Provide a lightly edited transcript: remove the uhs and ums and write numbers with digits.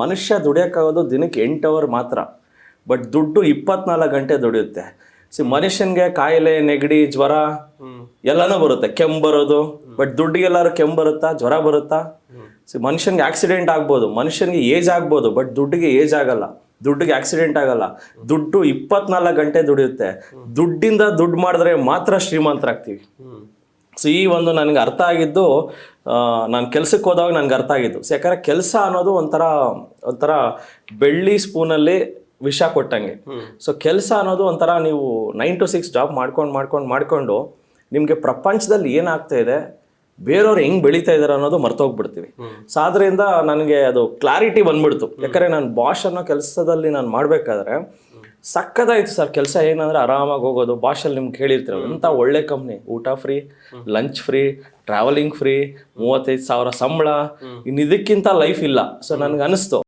ಮನುಷ್ಯ ದುಡಿಯೋಕ್ಕಾಗೋದು ದಿನಕ್ಕೆ 8 ಅವರ್ ಮಾತ್ರ, ಬಟ್ ದುಡ್ಡು 24 ಗಂಟೆ ದುಡಿಯುತ್ತೆ. ಮನುಷ್ಯನ್ಗೆ ಕಾಯಿಲೆ, ನೆಗಡಿ, ಜ್ವರ ಎಲ್ಲಾನು ಬರುತ್ತೆ, ಕೆಮ್ಮು ಬರೋದು. ಬಟ್ ದುಡ್ಡಿಗೆಲ್ಲಾರು ಕೆಮ್ಮು ಬರುತ್ತಾ, ಜ್ವರ ಬರುತ್ತಾ? ಮನುಷ್ಯನ್ಗೆ ಆಕ್ಸಿಡೆಂಟ್ ಆಗ್ಬೋದು, ಮನುಷ್ಯನ್ಗೆ ಏಜ್ ಆಗ್ಬೋದು, ಬಟ್ ದುಡ್ಡಿಗೆ ಏಜ್ ಆಗಲ್ಲ, ದುಡ್ಡಿಗೆ ಆಕ್ಸಿಡೆಂಟ್ ಆಗಲ್ಲ. ದುಡ್ಡು 24 ಗಂಟೆ ದುಡಿಯುತ್ತೆ. ದುಡ್ಡಿಂದ ದುಡ್ಡು ಮಾಡಿದ್ರೆ ಮಾತ್ರ ಶ್ರೀಮಂತರಾಗ್ತೀವಿ. ಸೊ ಈ ಒಂದು ನನಗೆ ಅರ್ಥ ಆಗಿದ್ದು, ನಾನು ಕೆಲ್ಸಕ್ಕೆ ಹೋದಾಗ ನನಗೆ ಅರ್ಥ ಆಗಿದ್ದು. ಯಾಕಂದರೆ ಕೆಲಸ ಅನ್ನೋದು ಒಂಥರ ಬೆಳ್ಳಿ ಸ್ಪೂನಲ್ಲಿ ವಿಷ ಕೊಟ್ಟಂಗೆ. ಸೊ ಕೆಲಸ ಅನ್ನೋದು ಒಂಥರ ನೀವು 9 to 6 ಜಾಬ್ ಮಾಡ್ಕೊಂಡು ನಿಮಗೆ ಪ್ರಪಂಚದಲ್ಲಿ ಏನಾಗ್ತಾ ಇದೆ, ಬೇರೆಯವ್ರು ಹೆಂಗೆ ಬೆಳೀತಾ ಇದ್ದಾರೆ ಅನ್ನೋದು ಮರ್ತೋಗ್ಬಿಡ್ತೀವಿ. ಸೊ ಅದರಿಂದ ನನಗೆ ಅದು ಕ್ಲಾರಿಟಿ ಬಂದ್ಬಿಡ್ತು. ಯಾಕಂದರೆ ನಾನು ಬಾಷ್ ಅನ್ನೋ ಕೆಲಸದಲ್ಲಿ ನಾನು ಮಾಡಬೇಕಾದ್ರೆ ಸಕ್ಕತ್ತಾಯಿತು ಸರ್ ಕೆಲಸ. ಏನಂದರೆ ಆರಾಮಾಗಿ ಹೋಗೋದು. ಬಾಷಲ್ಲಿ ನಿಮ್ಗೆ ಹೇಳಿರ್ತೀರ ಎಂಥ ಒಳ್ಳೆ ಕಂಪ್ನಿ, ಊಟ free, lunch free, travelling free, 35,000 ಸಂಬಳ, ಇನ್ನು ಇದಕ್ಕಿಂತ ಲೈಫ್ ಇಲ್ಲ. ಸೊ ನನಗೆ ಅನಿಸ್ತು